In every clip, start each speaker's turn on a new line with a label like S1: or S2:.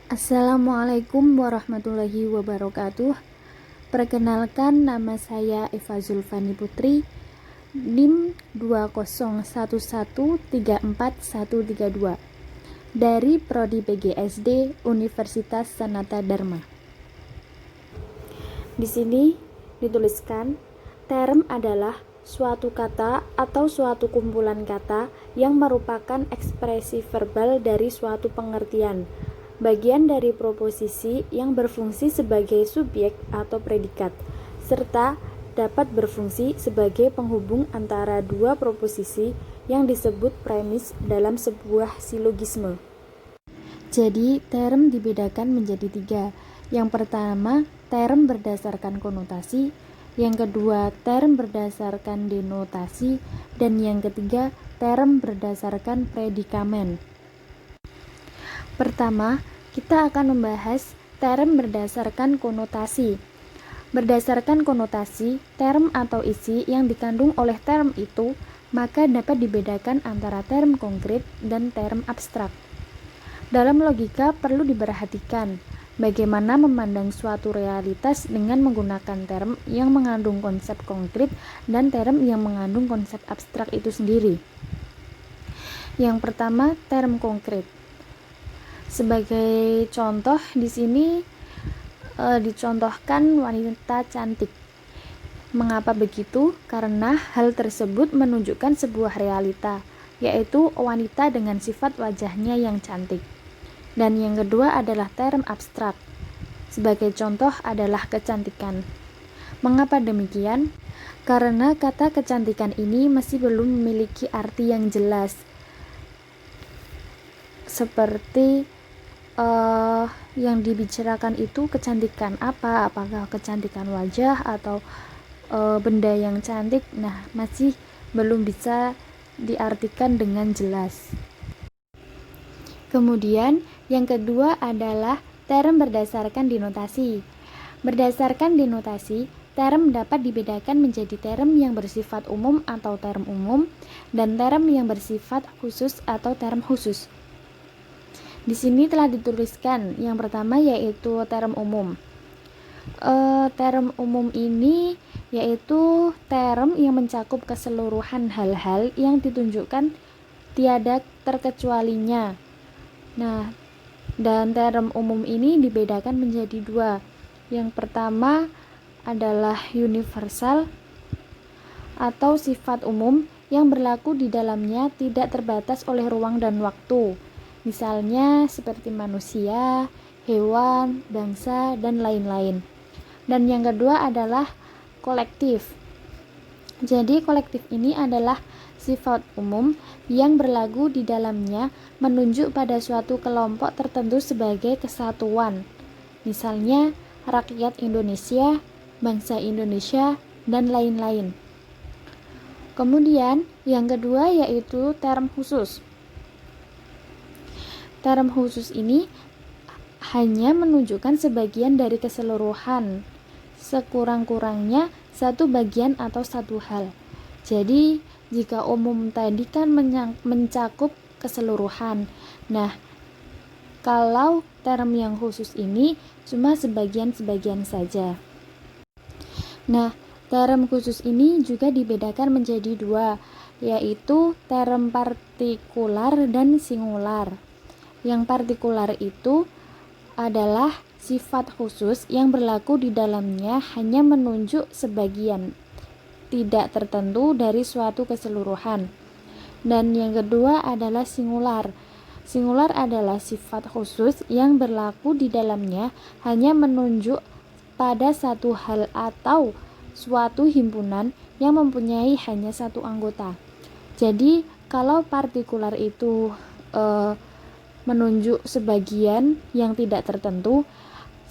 S1: Assalamualaikum warahmatullahi wabarakatuh. Perkenalkan, nama saya Eva Zulfani Putri, NIM 201134132 dari Prodi PGSD Universitas Sanata Dharma. Di sini dituliskan, term adalah suatu kata atau suatu kumpulan kata yang merupakan ekspresi verbal dari suatu pengertian, bagian dari proposisi yang berfungsi sebagai subjek atau predikat, serta dapat berfungsi sebagai penghubung antara dua proposisi yang disebut premis dalam sebuah silogisme. Jadi, term dibedakan menjadi tiga. Yang pertama, term berdasarkan konotasi. Yang kedua, term berdasarkan denotasi. Dan yang ketiga, term berdasarkan predikamen. Pertama, kita akan membahas term berdasarkan konotasi. Berdasarkan konotasi, term atau isi yang dikandung oleh term itu, maka dapat dibedakan antara term konkret dan term abstrak. Dalam logika perlu diperhatikan bagaimana memandang suatu realitas dengan menggunakan term yang mengandung konsep konkret dan term yang mengandung konsep abstrak itu sendiri. Yang pertama, term konkret. Sebagai contoh di sini dicontohkan wanita cantik. Mengapa begitu? Karena hal tersebut menunjukkan sebuah realita, yaitu wanita dengan sifat wajahnya yang cantik. Dan yang kedua adalah term abstrak. Sebagai contoh adalah kecantikan. Mengapa demikian? Karena kata kecantikan ini masih belum memiliki arti yang jelas. Seperti yang dibicarakan itu kecantikan apa? Apakah kecantikan wajah atau benda yang cantik? Nah, masih belum bisa diartikan dengan jelas. Kemudian, yang kedua adalah term berdasarkan denotasi. Berdasarkan denotasi, term dapat dibedakan menjadi term yang bersifat umum atau term umum dan term yang bersifat khusus atau term khusus. Di sini telah dituliskan yang pertama yaitu term umum. Term umum ini yaitu term yang mencakup keseluruhan hal-hal yang ditunjukkan tiada terkecualinya. Nah, dan term umum ini dibedakan menjadi dua. Yang pertama adalah universal atau sifat umum yang berlaku di dalamnya tidak terbatas oleh ruang dan waktu. Misalnya seperti manusia, hewan, bangsa, dan lain-lain. Dan yang kedua adalah kolektif. Jadi kolektif ini adalah sifat umum yang berlaku di dalamnya menunjuk pada suatu kelompok tertentu sebagai kesatuan. Misalnya rakyat Indonesia, bangsa Indonesia, dan lain-lain. Kemudian yang kedua yaitu term khusus. Term khusus ini hanya menunjukkan sebagian dari keseluruhan, sekurang-kurangnya satu bagian atau satu hal. Jadi, jika umum tadi kan mencakup keseluruhan. Nah, kalau term yang khusus ini cuma sebagian-sebagian saja. Nah, term khusus ini juga dibedakan menjadi dua, yaitu term partikular dan singular. Yang partikular itu adalah sifat khusus yang berlaku di dalamnya hanya menunjuk sebagian, tidak tertentu dari suatu keseluruhan. Dan yang kedua adalah singular. Singular adalah sifat khusus yang berlaku di dalamnya hanya menunjuk pada satu hal atau suatu himpunan yang mempunyai hanya satu anggota. Jadi, kalau partikular itu menunjuk sebagian yang tidak tertentu,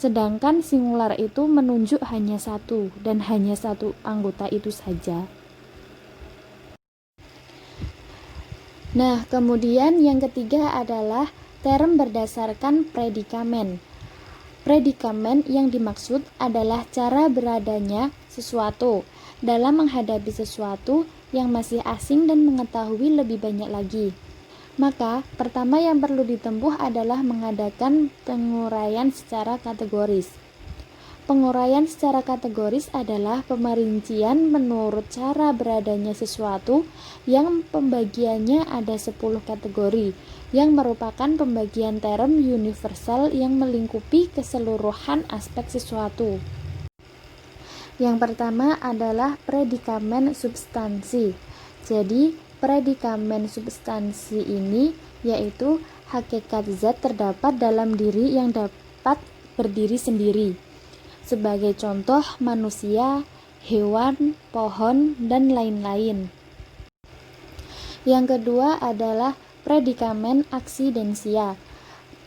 S1: sedangkan singular itu menunjuk hanya satu dan hanya satu anggota itu saja. Nah, kemudian yang ketiga adalah term berdasarkan predikamen. Predikamen yang dimaksud adalah cara beradanya sesuatu dalam menghadapi sesuatu yang masih asing dan mengetahui lebih banyak lagi. Maka, pertama yang perlu ditempuh adalah mengadakan penguraian secara kategoris. Penguraian secara kategoris adalah pemerincian menurut cara beradanya sesuatu yang pembagiannya ada 10 kategori, yang merupakan pembagian term universal yang melingkupi keseluruhan aspek sesuatu. Yang pertama adalah predikamen substansi. Jadi, predikamen substansi ini yaitu hakikat zat terdapat dalam diri yang dapat berdiri sendiri. Sebagai contoh manusia, hewan, pohon, dan lain-lain. Yang kedua adalah predikamen aksidensia.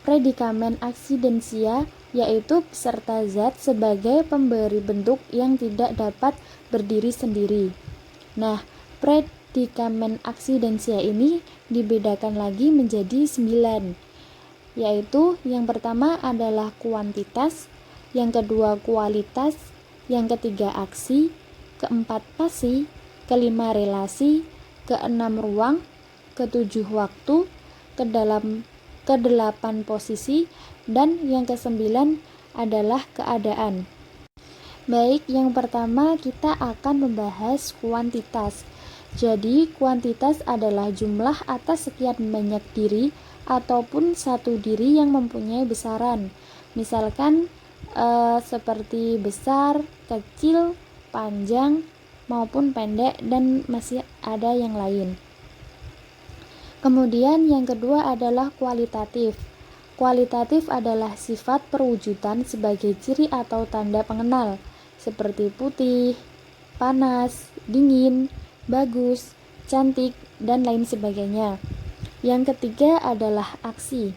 S1: Predikamen aksidensia yaitu peserta zat sebagai pemberi bentuk yang tidak dapat berdiri sendiri. Nah, predikamen aksidensia ini dibedakan lagi menjadi 9, yaitu yang pertama adalah kuantitas, yang kedua kualitas, yang ketiga aksi, keempat pasi, kelima relasi, keenam ruang, ketujuh waktu, kedelapan posisi, dan yang kesembilan adalah keadaan. Baik, yang pertama kita akan membahas kuantitas. Jadi, kuantitas adalah jumlah atas sekian banyak diri ataupun satu diri yang mempunyai besaran. Misalkan seperti besar, kecil, panjang, maupun pendek, dan masih ada yang lain. Kemudian yang kedua adalah kualitatif. Kualitatif adalah sifat perwujudan sebagai ciri atau tanda pengenal, seperti putih, panas, dingin, bagus, cantik, dan lain sebagainya. Yang ketiga adalah aksi.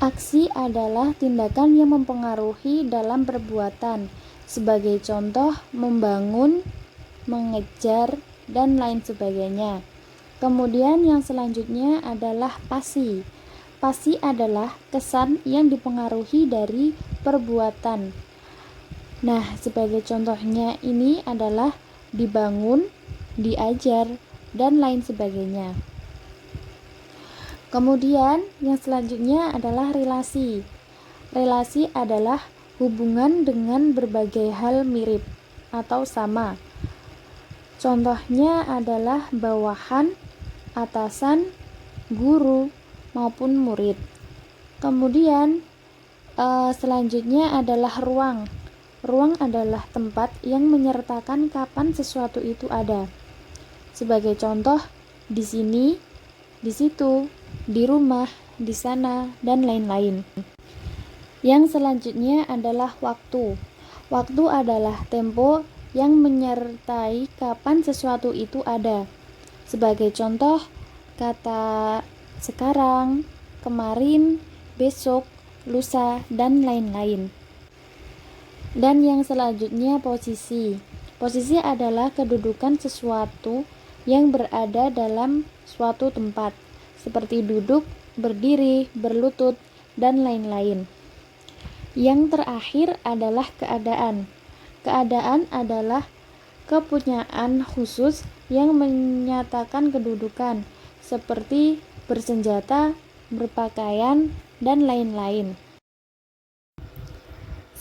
S1: Aksi adalah tindakan yang mempengaruhi dalam perbuatan, sebagai contoh membangun, mengejar, dan lain sebagainya. Kemudian yang selanjutnya adalah pasi. Pasi adalah kesan yang dipengaruhi dari perbuatan. Nah, sebagai contohnya ini adalah dibangun, diajar, dan lain sebagainya. Kemudian yang selanjutnya adalah relasi. Relasi adalah hubungan dengan berbagai hal mirip atau sama. Contohnya adalah bawahan, atasan, guru, maupun murid. Kemudian selanjutnya adalah ruang. Ruang adalah tempat yang menyertakan kapan sesuatu itu ada. Sebagai contoh, di sini, di situ, di rumah, di sana, dan lain-lain. Yang selanjutnya adalah waktu. Waktu adalah tempo yang menyertai kapan sesuatu itu ada. Sebagai contoh, kata sekarang, kemarin, besok, lusa, dan lain-lain. Dan yang selanjutnya posisi. Posisi adalah kedudukan sesuatu yang berada dalam suatu tempat, seperti duduk, berdiri, berlutut, dan lain-lain. Yang terakhir adalah keadaan. Keadaan adalah kepunyaan khusus yang menyatakan kedudukan, seperti bersenjata, berpakaian, dan lain-lain.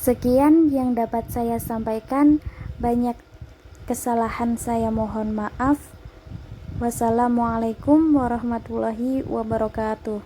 S1: Sekian yang dapat saya sampaikan. Banyak kesalahan saya mohon maaf. Wassalamualaikum warahmatullahi wabarakatuh.